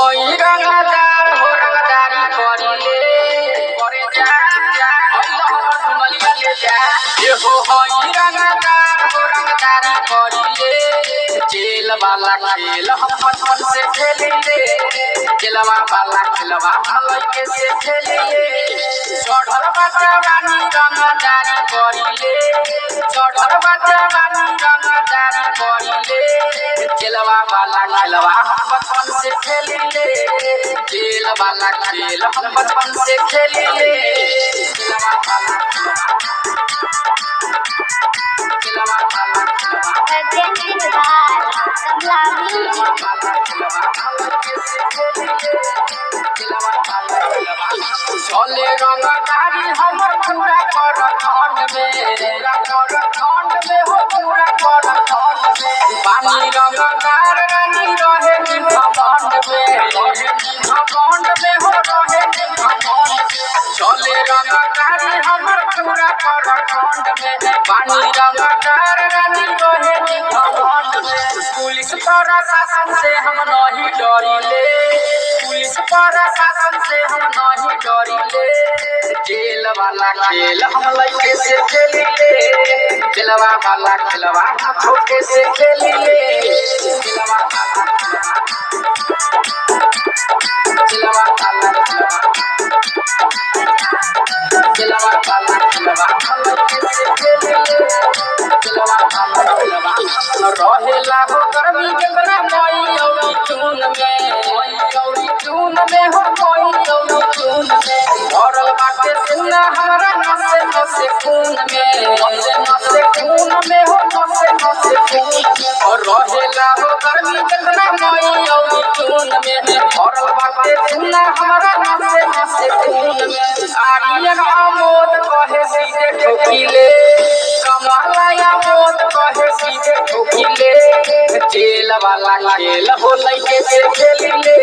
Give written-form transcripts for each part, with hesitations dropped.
ওই রঙদার হো রঙদারি করিলে করে যা যা মলিয়া ले जा हो होई रंगदार हो रंगदारी करिले जेल वाला खेल हम बचपन से खेलिले जेलवा वाला खेलवा हम लइके से खेलिले चढ़ल बच्चा रानी रंगदारी करिले चढ़ल बच्चा रानी रंगदारी करिले जेलवा वाला खेलवा हम बचपन से खेलिले जेल वाला खेल हम बचपन से खेलिले जेलवा वाला चले रंगदारी हमर पूरा कर खंड में हो पूरा कर खंड में पानी रंगदार रानी रहे निभंड में हो रहे निभंड चले रंगदारी हमर पूरा कर खंड में पानी रंगदार रानी रहे निभंड में पुलिस प्रशासन से हम नहीं डरिले पुलिस प्रशासन से हम नहीं डरिले जेल वाला खेल हम लइके से खेलिले जेलवा वाला खेलवा हम छोटे से खेलिले जेलवा वाला जेलवा वाला जेलवा वाला खेलवा हम लइके से खेलिले जेलवा वाला खेलवा रहेला हो गर्मी जंगला मई औरी जून में हो मई औरी जून में भरल बाटे सिन्ना हमरा नसे नसे खून में नसे खून में हो नसे नसे खून और रहेला हो गर्मी जंगला मई औरी जून में भरल बाटे सिन्ना हमरा नसे नसे खून में आर्यन आमोद कहे सीधे ठोकिले कमलाया मोद कहे सीधे ठोकिले जेल वाला खेल हो लइके से खेलिले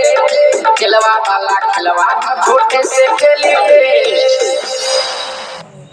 जेलवा वाला खेलवा छोटे से खेलिले।